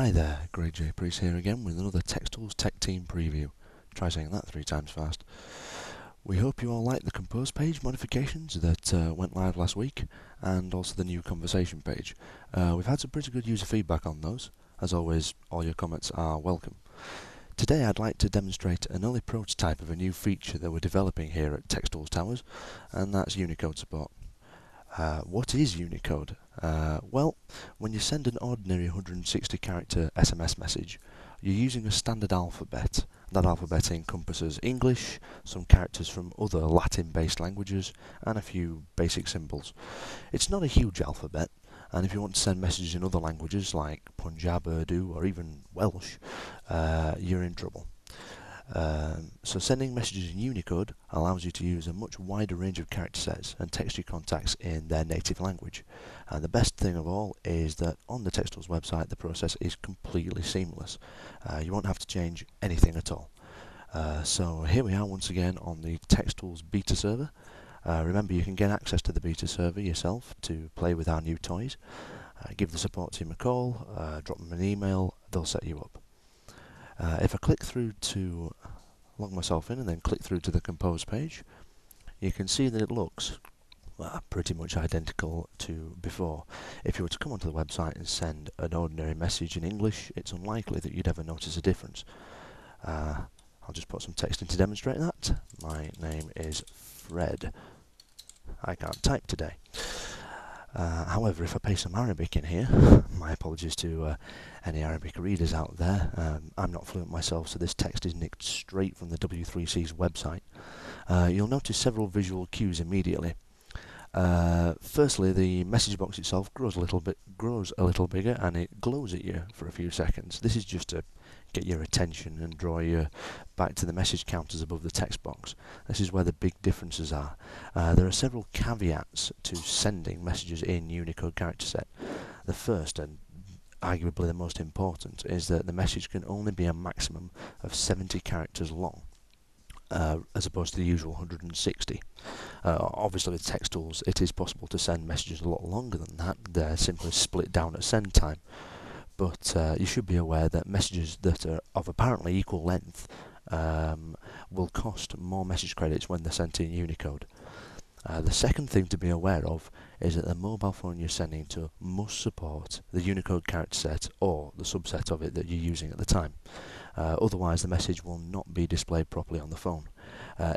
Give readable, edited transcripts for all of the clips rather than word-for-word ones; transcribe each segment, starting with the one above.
Hi there, Greg J. Priest here again with another txttools Tech Team preview. Try saying that 3 times fast. We hope you all like the compose page modifications that went live last week, and also the new conversation page. We've had some pretty good user feedback on those. As always, all your comments are welcome. Today I'd like to demonstrate an early prototype of a new feature that we're developing here at txttools Towers, and that's Unicode support. What is Unicode? Well, when you send an ordinary 160 character SMS message, you're using a standard alphabet. That alphabet encompasses English, some characters from other Latin-based languages, and a few basic symbols. It's not a huge alphabet, and if you want to send messages in other languages like Punjab, Urdu, or even Welsh, you're in trouble. So sending messages in Unicode allows you to use a much wider range of character sets and text your contacts in their native language. And the best thing of all is that on the txttools website the process is completely seamless. You won't have to change anything at all. So here we are once again on the txttools beta server. Remember, you can get access to the beta server yourself to play with our new toys. Give the support team a call, drop them an email, they'll set you up. If I click through to log myself in and then click through to the compose page, you can see that it looks pretty much identical to before. If you were to come onto the website and send an ordinary message in English, it's unlikely that you'd ever notice a difference. I'll just put some text in to demonstrate that. My name is Fred. I can't type today. However, if I paste some Arabic in here, my apologies to any Arabic readers out there, I'm not fluent myself, so this text is nicked straight from the W3C's website. You'll notice several visual cues immediately. Firstly, the message box itself grows a little bigger, and it glows at you for a few seconds. This is just to get your attention and draw you back to the message counters above the text box. This is where the big differences are. There are several caveats to sending messages in Unicode character set. The first, and arguably the most important, is that the message can only be a maximum of 70 characters long, as opposed to the usual 160. Obviously with txttools it is possible to send messages a lot longer than that. They're simply split down at send time. But you should be aware that messages that are of apparently equal length will cost more message credits when they're sent in Unicode. The second thing to be aware of is that the mobile phone you're sending to must support the Unicode character set or the subset of it that you're using at the time. Otherwise the message will not be displayed properly on the phone.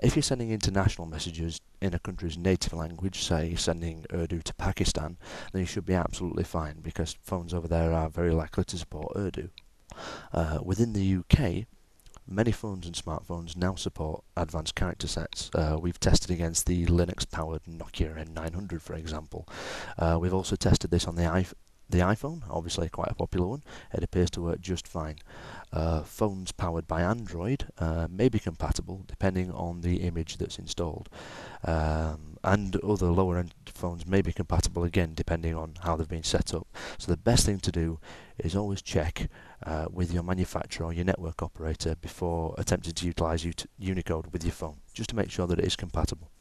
If you're sending international messages in a country's native language, say sending Urdu to Pakistan, then you should be absolutely fine because phones over there are very likely to support Urdu. Within the UK, many phones and smartphones now support advanced character sets. We've tested against the Linux-powered Nokia N900, for example. We've also tested this on the iPhone, obviously quite a popular one. It appears to work just fine. Phones powered by Android may be compatible depending on the image that's installed. And other lower end phones may be compatible again depending on how they've been set up. So the best thing to do is always check with your manufacturer or your network operator before attempting to utilize Unicode with your phone, just to make sure that it is compatible.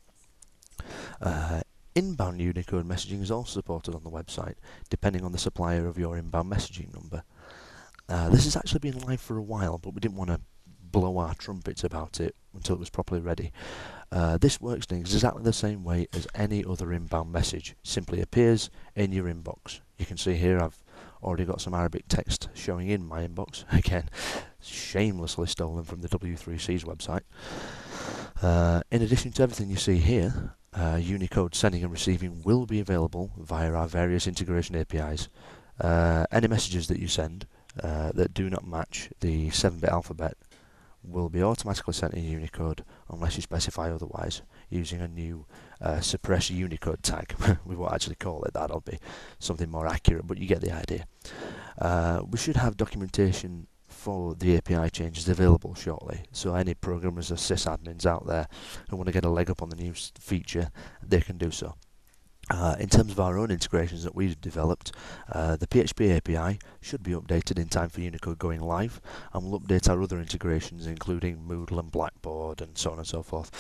Inbound Unicode messaging is also supported on the website, depending on the supplier of your inbound messaging number. This has actually been live for a while, but we didn't want to blow our trumpets about it until it was properly ready. This works in exactly the same way as any other inbound message. Simply appears in your inbox. You can see here I've already got some Arabic text showing in my inbox. Again, shamelessly stolen from the W3C's website. In addition to everything you see here, Unicode sending and receiving will be available via our various integration APIs. Any messages that you send that do not match the 7-bit alphabet will be automatically sent in Unicode unless you specify otherwise, using a new suppress Unicode tag. We won't actually call it that, it'll be something more accurate, but you get the idea. We should have documentation for the API changes available shortly, so any programmers or sysadmins out there who want to get a leg up on the new feature, they can do so. In terms of our own integrations that we've developed, the PHP API should be updated in time for Unicode going live, and we'll update our other integrations including Moodle and Blackboard and so on and so forth.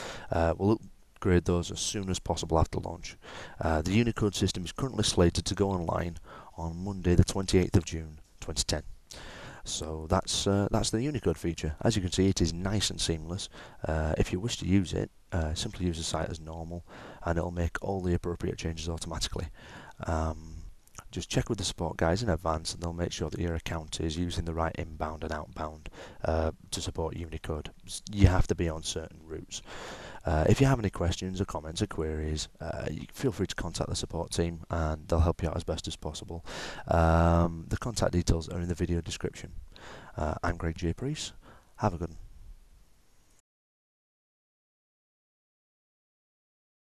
We'll upgrade those as soon as possible after launch. The Unicode system is currently slated to go online on Monday the 28th of June 2010. So that's the Unicode feature. As you can see, it is nice and seamless. If you wish to use it, simply use the site as normal, and it'll make all the appropriate changes automatically. Just check with the support guys in advance, and they'll make sure that your account is using the right inbound and outbound to support Unicode. You have to be on certain routes. If you have any questions or comments or queries, feel free to contact the support team and they'll help you out as best as possible. The contact details are in the video description. I'm Greg J. Priest. Have a good one.